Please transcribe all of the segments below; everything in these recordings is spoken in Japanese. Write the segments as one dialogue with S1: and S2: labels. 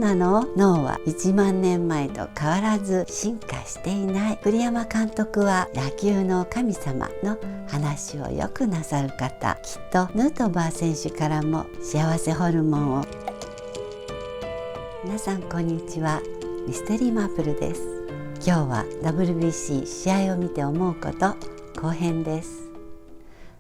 S1: なの？脳は1万年前と変わらず進化していない。栗山監督は野球の神様の話をよくなさる方。きっとヌートバー選手からも幸せホルモンを。皆さんこんにちは、ミステリーマープルです。今日は WBC 試合を見て思うこと後編です。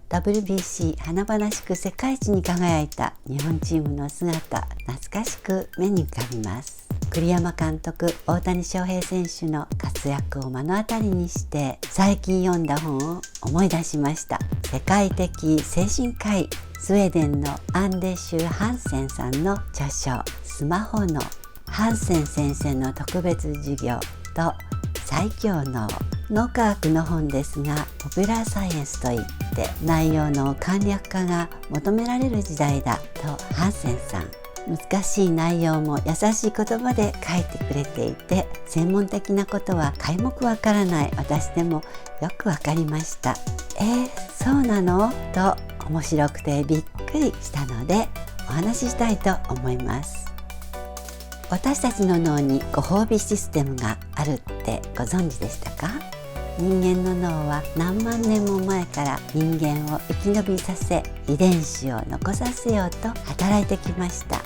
S1: WBC 華々しく世界一に輝いた日本チームの姿、懐かしく目に浮かびます。栗山監督、大谷翔平選手の活躍を目の当たりにして最近読んだ本を思い出しました。世界的精神科医、スウェーデンのアンデシュ・ハンセンさんの著書スマホ脳、ハンセン先生の特別授業と最強脳。脳科学の本ですが、ポピュラーサイエンスといって内容の簡略化が求められる時代だとハンセンさん、難しい内容も優しい言葉で書いてくれていて、専門的なことは皆目わからない私でもよくわかりました。そうなの？と面白くてびっくりしたのでお話ししたいと思います。私たちの脳にご褒美システムがあるってご存知でしたか？人間の脳は何万年も前から人間を生き延びさせ、遺伝子を残させようと働いてきました。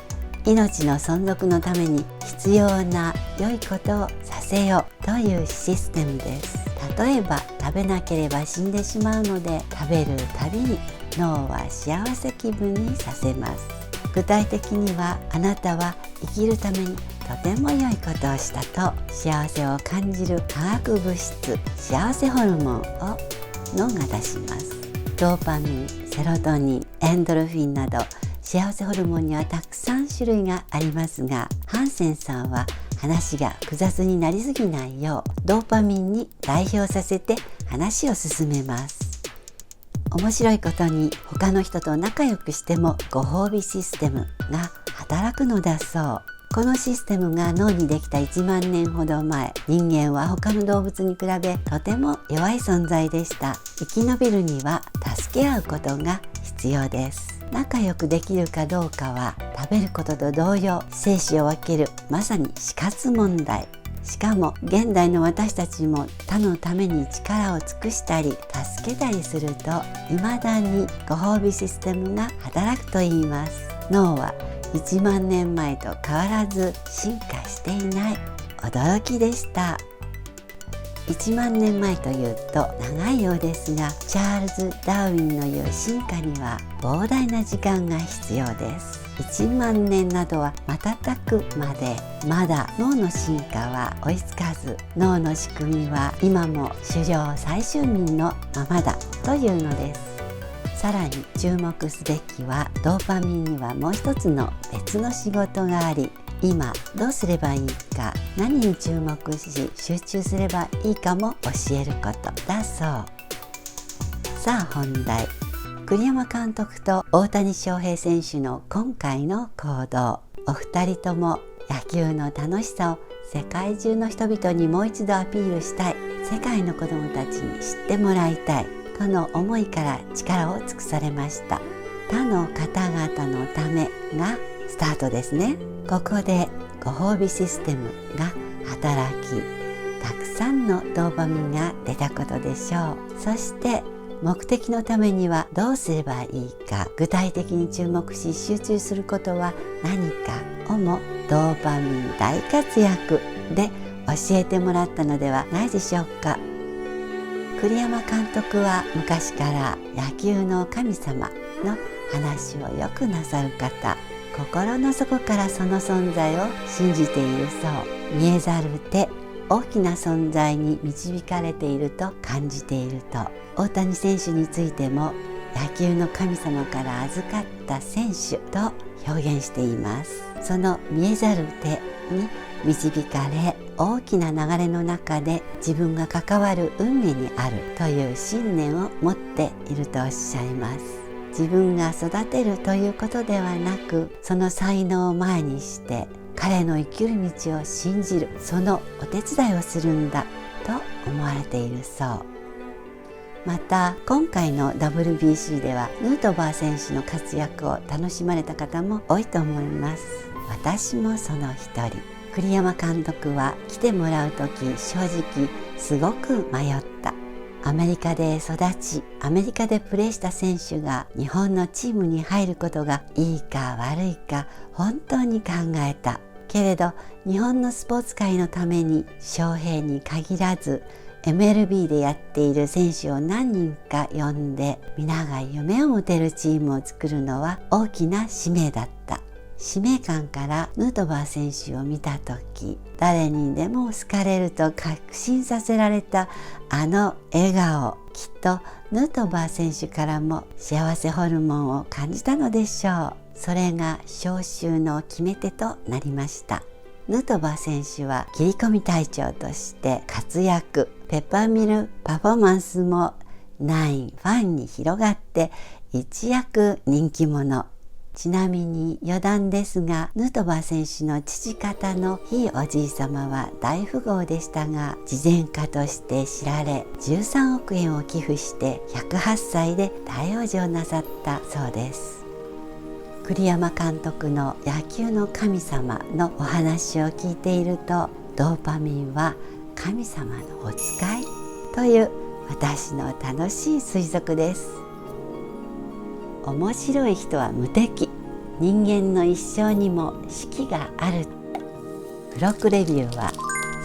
S1: 命の存続のために必要な良いことをさせようというシステムです。例えば食べなければ死んでしまうので、食べるたびに脳は幸せ気分にさせます。具体的には、あなたは生きるためにとても良いことをしたと幸せを感じる化学物質、幸せホルモンを脳が出します。ドーパミン、セロトニン、エンドルフィンなど幸せホルモンにはたくさん種類がありますが、ハンセンさんは話が複雑になりすぎないようドーパミンに代表させて話を進めます。面白いことに、他の人と仲良くしてもご褒美システムが働くのだそう。このシステムが脳にできた1万年ほど前、人間は他の動物に比べとても弱い存在でした。生き延びるには助け合うことが必要です。仲良くできるかどうかは食べることと同様、生死を分けるまさに死活問題。しかも現代の私たちも他のために力を尽くしたり助けたりすると、未だにご褒美システムが働くといいます。脳は1万年前と変わらず進化していない。驚きでした。1万年前というと長いようですが、チャールズ・ダーウィンの言う進化には膨大な時間が必要です。1万年などは瞬くまで、まだ脳の進化は追いつかず、脳の仕組みは今も狩猟採集民のままだというのです。さらに注目すべきは、ドーパミンにはもう一つの別の仕事があり、今どうすればいいか、何に注目し集中すればいいかも教えることだそう。さあ本題、栗山監督と大谷翔平選手の今回の行動。お二人とも野球の楽しさを世界中の人々にもう一度アピールしたい、世界の子どもたちに知ってもらいたいとの思いから力を尽くされました。他の方々のためがスタートですね。ここでご褒美システムが働き、たくさんのドーパミンが出たことでしょう。そして目的のためにはどうすればいいか、具体的に注目し集中することは何かをもドーパミン大活躍で教えてもらったのではないでしょうか。栗山監督は昔から野球の神様の話をよくなさる方、心の底からその存在を信じているそう。見えざる手、大きな存在に導かれていると感じていると、大谷選手についても野球の神様から預かった選手と表現しています。その見えざる手に導かれ、大きな流れの中で自分が関わる運命にあるという信念を持っているとおっしゃいます。自分が育てるということではなく、その才能を前にして彼の生きる道を信じる、そのお手伝いをするんだと思われているそう。また今回の WBC ではヌートバー選手の活躍を楽しまれた方も多いと思います。私もその一人。栗山監督は来てもらう時、正直すごく迷った。アメリカで育ち、アメリカでプレーした選手が日本のチームに入ることがいいか悪いか本当に考えた。けれど日本のスポーツ界のために翔平に限らずMLB でやっている選手を何人か呼んで皆が夢を持てるチームを作るのは大きな使命だった。使命感からヌートバー選手を見た時、誰にでも好かれると確信させられたあの笑顔、きっとヌートバー選手からも幸せホルモンを感じたのでしょう。それが招集の決め手となりました。ヌートバー選手は切り込み隊長として活躍、ペッパーミルパフォーマンスもナインファンに広がって一躍人気者。ちなみに余談ですが、ヌートバー選手の父方のひいおじい様は大富豪でしたが、慈善家として知られ13億円を寄付して108歳で大往生なさったそうです。栗山監督の野球の神様のお話を聞いていると、ドーパミンは神様のお使いという私の楽しい推測です。面白い人は無敵。人間の一生にも四季がある。付録レビューは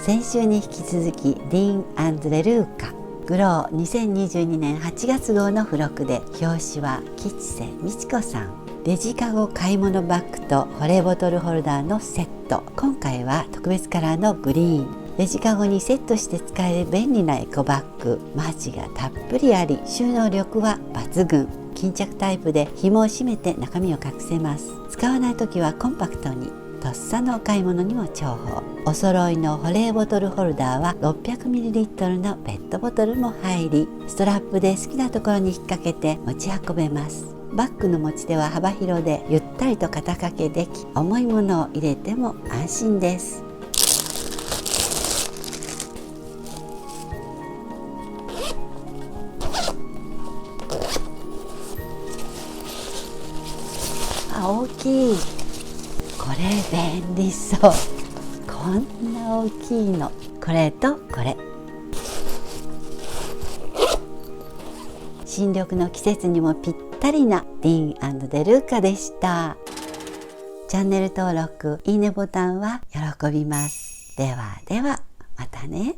S1: 先週に引き続きディーン&レルーカグロー2022年8月号の付録で、表紙は吉瀬美智子さん。レジカゴ買い物バッグと保冷ボトルホルダーのセット。今回は特別カラーのグリーン。レジカゴにセットして使える便利なエコバッグ。マチがたっぷりあり、収納力は抜群。巾着タイプで紐を締めて中身を隠せます。使わない時はコンパクトに。とっさのお買い物にも重宝。お揃いの保冷ボトルホルダーは 600ml のペットボトルも入り、ストラップで好きなところに引っ掛けて持ち運べます。バッグの持ち手は幅広でゆったりと肩掛けでき、重いものを入れても安心です。大きい。これ便利そう。こんな大きいの。これとこれ。新緑の季節にもぴったりなディーン&デルーカでした。チャンネル登録、いいねボタンは喜びます。ではでは、またね。